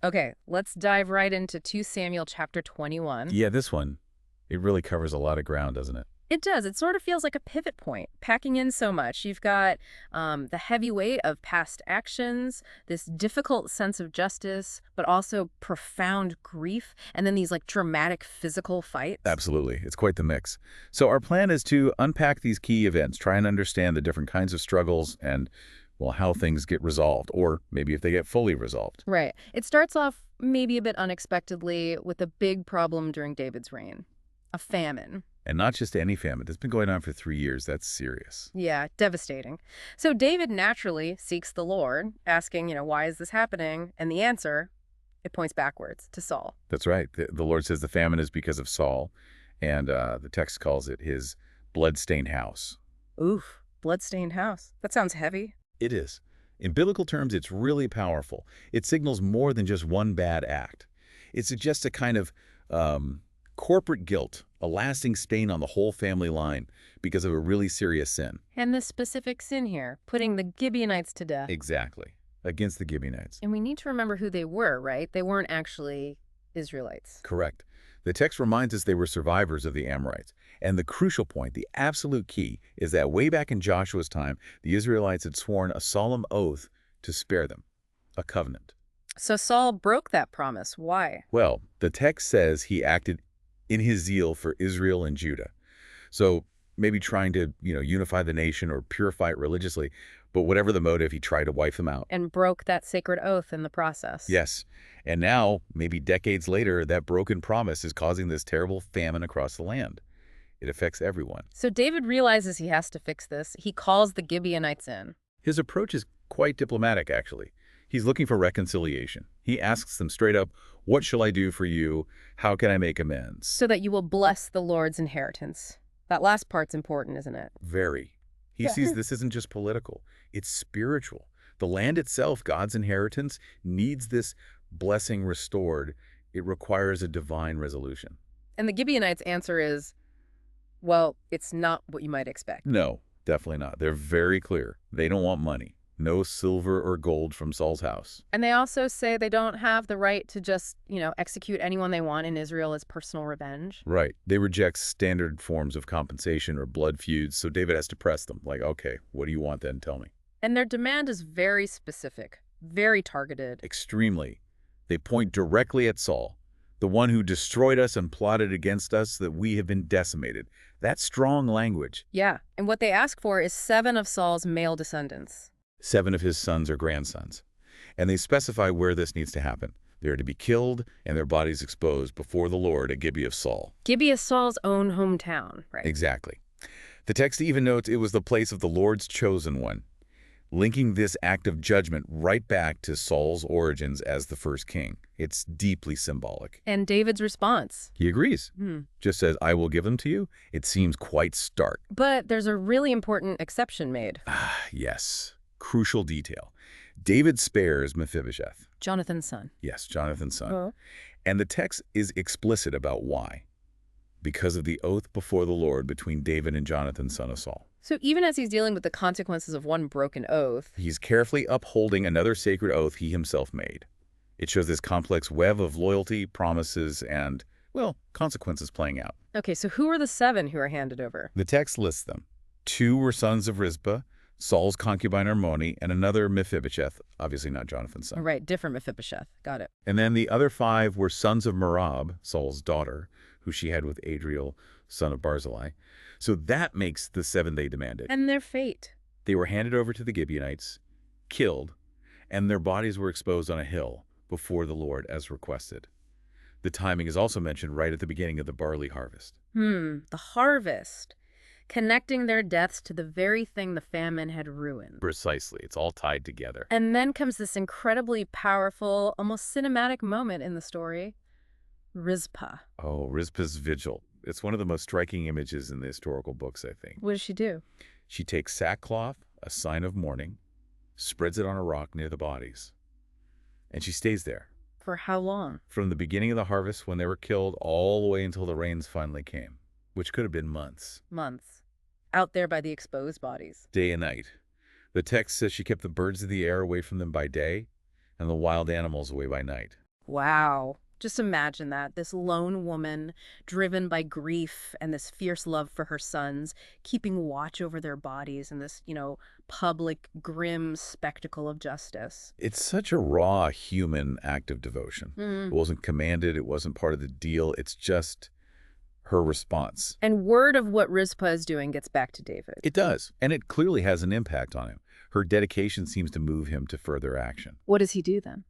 Okay, let's dive right into 2 Samuel chapter 21. Yeah, this one, it really covers a lot of ground, doesn't it? It does. It sort of feels like a pivot point, packing in so much. You've got the heavy weight of past actions, this difficult sense of justice, but also profound grief, and then these like dramatic physical fights. Absolutely. It's quite the mix. So our plan is to unpack these key events, try and understand the different kinds of struggles and, well, how things get resolved, or maybe if they get fully resolved. Right. It starts off maybe a bit unexpectedly with a big problem during David's reign, a famine. And not just any famine. It's been going on for 3 years. That's serious. Yeah, devastating. So David naturally seeks the Lord, asking, why is this happening? And the answer, it points backwards to Saul. That's right. The Lord says the famine is because of Saul, and the text calls it his blood-stained house. Oof, bloodstained house. That sounds heavy. It is. In biblical terms, it's really powerful. It signals more than just one bad act. It suggests a kind of corporate guilt, a lasting stain on the whole family line because of a really serious sin. And the specific sin here, putting the Gibeonites to death. Exactly. Against the Gibeonites. And we need to remember who they were, right? They weren't actually Israelites. Correct. The text reminds us they were survivors of the Amorites. And the crucial point, the absolute key, is that way back in Joshua's time, the Israelites had sworn a solemn oath to spare them, a covenant. So Saul broke that promise. Why? Well, the text says he acted in his zeal for Israel and Judah. So maybe trying to, unify the nation or purify it religiously, but whatever the motive, he tried to wipe them out. And broke that sacred oath in the process. Yes. And now, maybe decades later, that broken promise is causing this terrible famine across the land. It affects everyone. So David realizes he has to fix this. He calls the Gibeonites in. His approach is quite diplomatic, actually. He's looking for reconciliation. He asks them straight up, "What shall I do for you? How can I make amends?" So that you will bless the Lord's inheritance. That last part's important, isn't it? Very. He sees this isn't just political, it's spiritual. The land itself, God's inheritance, needs this blessing restored. It requires a divine resolution. And the Gibeonites' answer is, well, it's not what you might expect. No, definitely not. They're very clear. They don't want money. No silver or gold from Saul's house. And they also say they don't have the right to just, execute anyone they want in Israel as personal revenge. Right. They reject standard forms of compensation or blood feuds, so David has to press them. Like, okay, what do you want then? Tell me. And their demand is very specific, very targeted. Extremely. They point directly at Saul, the one who destroyed us and plotted against us, that we have been decimated. That's strong language. Yeah, and what they ask for is 7 of Saul's male descendants. 7 of his sons or grandsons. And they specify where this needs to happen. They are to be killed and their bodies exposed before the Lord at Gibeah of Saul. Gibeah is Saul's own hometown, right? Exactly. The text even notes it was the place of the Lord's chosen one, linking this act of judgment right back to Saul's origins as the first king. It's deeply symbolic. And David's response. He agrees. Just says, "I will give them to you." It seems quite stark. But there's a really important exception made. Yes. Crucial detail. David spares Mephibosheth. Jonathan's son. Yes, Jonathan's son. Oh. And the text is explicit about why. Because of the oath before the Lord between David and Jonathan, son of Saul. So even as he's dealing with the consequences of one broken oath, He's carefully upholding another sacred oath he himself made. It shows this complex web of loyalty, promises, and, well, consequences playing out. okay, so who are the 7 who are handed over? The text lists them. 2 were sons of Rizpah, Saul's concubine Armoni, and another Mephibosheth, obviously not Jonathan's son. All right, different Mephibosheth. Got it. And then the other 5 were sons of Merab, Saul's daughter, who she had with Adriel, son of Barzillai. So that makes the 7 they demanded. And their fate. They were handed over to the Gibeonites, killed, and their bodies were exposed on a hill before the Lord as requested. The timing is also mentioned right at the beginning of the barley harvest. The harvest. Connecting their deaths to the very thing the famine had ruined. Precisely. It's all tied together. And then comes this incredibly powerful, almost cinematic moment in the story. Rizpah. Oh, Rizpah's vigil. It's one of the most striking images in the historical books, I think. What does she do? She takes sackcloth, a sign of mourning, spreads it on a rock near the bodies, and she stays there. For how long? From the beginning of the harvest when they were killed all the way until the rains finally came, which could have been months. Months. Out there by the exposed bodies. Day and night. The text says she kept the birds of the air away from them by day and the wild animals away by night. Wow. Just imagine that. This lone woman, driven by grief and this fierce love for her sons, keeping watch over their bodies in this, public, grim spectacle of justice. It's such a raw human act of devotion. It Mm. wasn't commanded. It wasn't part of the deal. It's just her response. And word of what Rizpah is doing gets back to David. It does, and it clearly has an impact on him. Her dedication seems to move him to further action. What does he do then?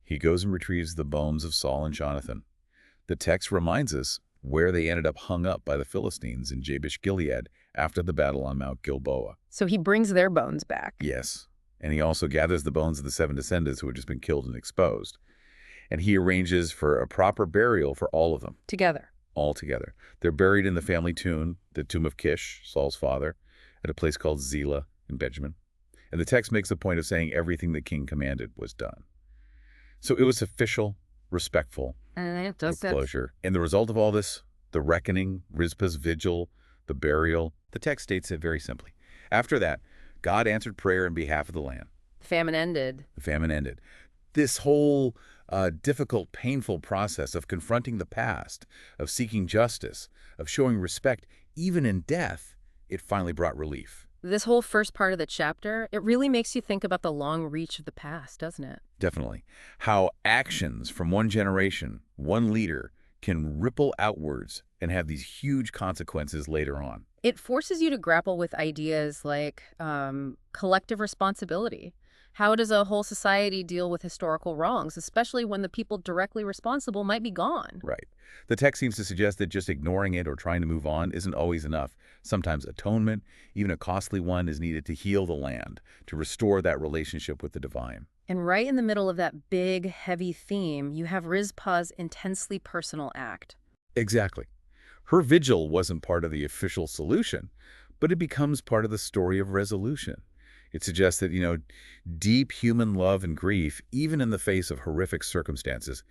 He goes and retrieves the bones of Saul and Jonathan. The text reminds us where they ended up hung up by the Philistines in Jabesh-Gilead after the battle on Mount Gilboa. So he brings their bones back. Yes, and he also gathers the bones of the 7 descendants who had just been killed and exposed. And he arranges for a proper burial for all of them. Together. All together. They're buried in the family tomb, the tomb of Kish, Saul's father, at a place called Zelah in Benjamin. And the text makes a point of saying everything the king commanded was done. So it was official, respectful, And closure. And the result of all this, the reckoning, Rizpah's vigil, the burial, the text states it very simply. After that, God answered prayer in behalf of the land. famine ended. The famine ended. This whole difficult, painful process of confronting the past, of seeking justice, of showing respect, even in death, it finally brought relief. This whole first part of the chapter, it really makes you think about the long reach of the past, doesn't it? Definitely. How actions from one generation, one leader, can ripple outwards and have these huge consequences later on. It forces you to grapple with ideas like collective responsibility. How does a whole society deal with historical wrongs, especially when the people directly responsible might be gone? Right. The text seems to suggest that just ignoring it or trying to move on isn't always enough. Sometimes atonement, even a costly one, is needed to heal the land, to restore that relationship with the divine. And right in the middle of that big, heavy theme, you have Rizpah's intensely personal act. Exactly. Her vigil wasn't part of the official solution, but it becomes part of the story of resolution. It suggests that, deep human love and grief, even in the face of horrific circumstances,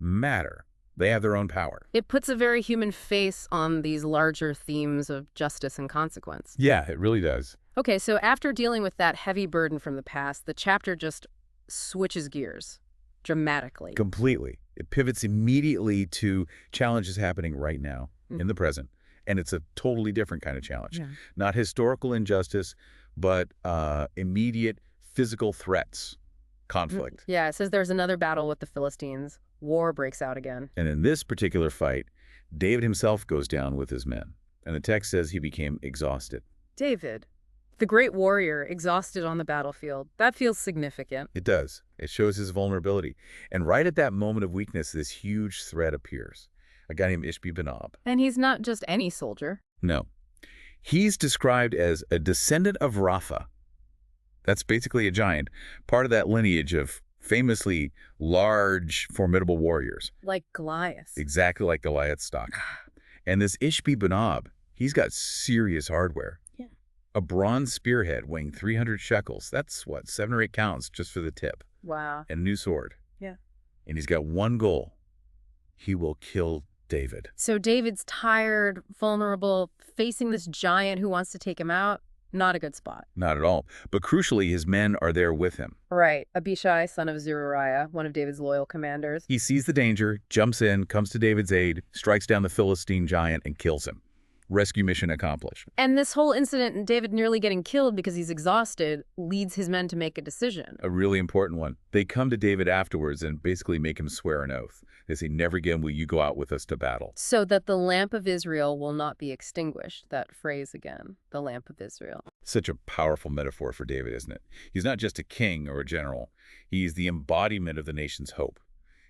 matter. They have their own power. It puts a very human face on these larger themes of justice and consequence. Yeah, it really does. Okay, so after dealing with that heavy burden from the past, the chapter just switches gears dramatically. Completely. It pivots immediately to challenges happening right now, in the present. And it's a totally different kind of challenge. Yeah. Not historical injustice, but immediate physical threats, conflict. Yeah, it says there's another battle with the Philistines. War breaks out again. And in this particular fight, David himself goes down with his men. And the text says he became exhausted. David, the great warrior, exhausted on the battlefield. That feels significant. It does. It shows his vulnerability. And right at that moment of weakness, this huge threat appears. A guy named Ishbi-Benob. And he's not just any soldier. No. He's described as a descendant of Rapha. That's basically a giant, part of that lineage of famously large, formidable warriors. Like Goliath. Exactly like Goliath's stock. And this Ishbi-Benob, he's got serious hardware. Yeah. A bronze spearhead weighing 300 shekels. That's, 7 or 8 counts just for the tip. Wow. And a new sword. Yeah. And he's got one goal. He will kill David. So David's tired, vulnerable, facing this giant who wants to take him out. Not a good spot. Not at all. But crucially, his men are there with him. Right. Abishai, son of Zeruiah, one of David's loyal commanders. He sees the danger, jumps in, comes to David's aid, strikes down the Philistine giant, and kills him. Rescue mission accomplished. And this whole incident and David nearly getting killed because he's exhausted leads his men to make a decision. A really important one. They come to David afterwards and basically make him swear an oath. They say, never again will you go out with us to battle. So that the lamp of Israel will not be extinguished. That phrase again, the lamp of Israel. Such a powerful metaphor for David, isn't it? He's not just a king or a general. He's the embodiment of the nation's hope.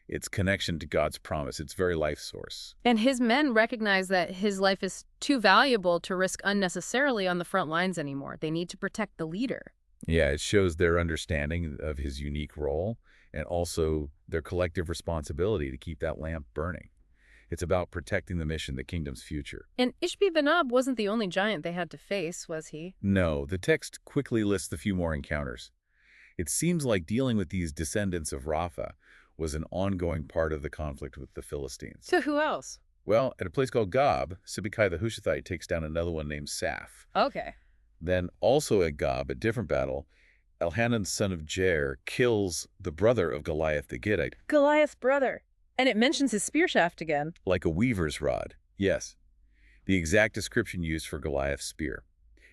Its connection to God's promise, its very life source. And his men recognize that his life is too valuable to risk unnecessarily on the front lines anymore. They need to protect the leader. Yeah, it shows their understanding of his unique role and also their collective responsibility to keep that lamp burning. It's about protecting the mission, the kingdom's future. And Ishbi-Benob wasn't the only giant they had to face, was he? No, the text quickly lists a few more encounters. It seems like dealing with these descendants of Rapha was an ongoing part of the conflict with the Philistines. So who else? Well, at a place called Gob, Sibbecai the Hushathite takes down another one named Saph. Okay. Then also at Gob, a different battle, Elhanan, son of Jair, kills the brother of Goliath the Gittite, Goliath's brother. And it mentions his spear shaft again. like a weaver's rod. Yes, the exact description used for Goliath's spear.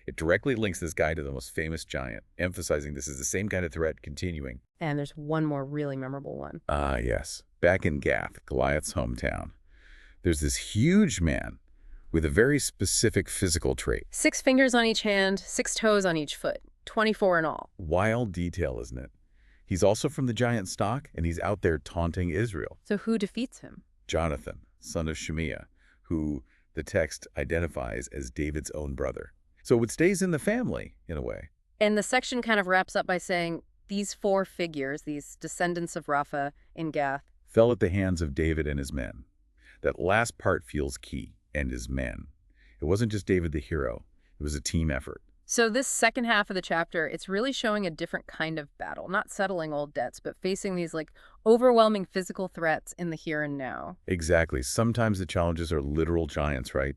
It directly links this guy to the most famous giant, emphasizing this is the same kind of threat continuing. And there's one more really memorable one. Ah, yes. Back in Gath, Goliath's hometown, there's this huge man with a very specific physical trait. 6 fingers on each hand, 6 toes on each foot, 24 in all. Wild detail, isn't it? He's also from the giant stock, and he's out there taunting Israel. So who defeats him? Jonathan, son of Shemiah, who the text identifies as David's own brother. So it stays in the family, in a way. And the section kind of wraps up by saying, these 4 figures, these descendants of Rapha in Gath, Fell at the hands of David and his men. That last part feels key, and his men. It wasn't just David the hero. It was a team effort. So this second half of the chapter, it's really showing a different kind of battle, not settling old debts, but facing these overwhelming physical threats in the here and now. Exactly. Sometimes the challenges are literal giants, right?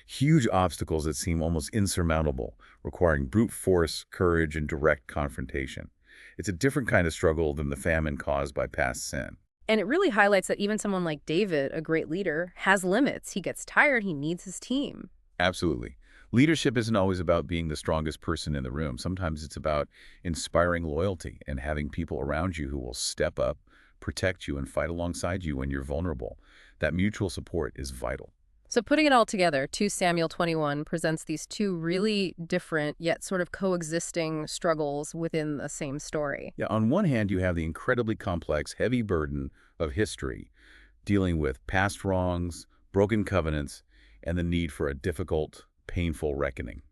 Huge obstacles that seem almost insurmountable, requiring brute force, courage, and direct confrontation. It's a different kind of struggle than the famine caused by past sin. And it really highlights that even someone like David, a great leader, has limits. He gets tired, he needs his team. Absolutely. Leadership isn't always about being the strongest person in the room. Sometimes it's about inspiring loyalty and having people around you who will step up, protect you, and fight alongside you when you're vulnerable. That mutual support is vital. So putting it all together, 2 Samuel 21 presents these 2 really different yet sort of coexisting struggles within the same story. Yeah, on one hand, you have the incredibly complex, heavy burden of history, dealing with past wrongs, broken covenants, and the need for a difficult, painful reckoning,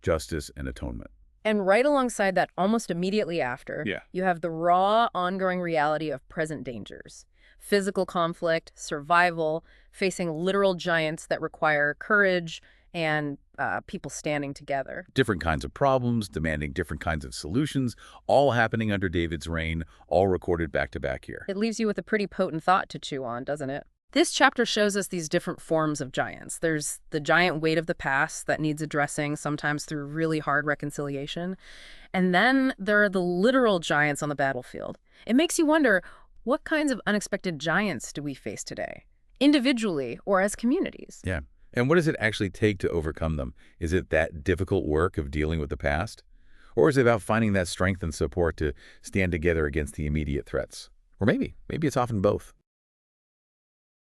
justice and atonement. And right alongside that, almost immediately after, Yeah. you have the raw, ongoing reality of present dangers. Physical conflict, survival, facing literal giants that require courage and people standing together. Different kinds of problems, demanding different kinds of solutions, all happening under David's reign, all recorded back to back here. It leaves you with a pretty potent thought to chew on, doesn't it? This chapter shows us these different forms of giants. There's the giant weight of the past that needs addressing, sometimes through really hard reconciliation. And then there are the literal giants on the battlefield. It makes you wonder, what kinds of unexpected giants do we face today, individually or as communities? Yeah. And what does it actually take to overcome them? Is it that difficult work of dealing with the past? Or is it about finding that strength and support to stand together against the immediate threats? Or maybe it's often both.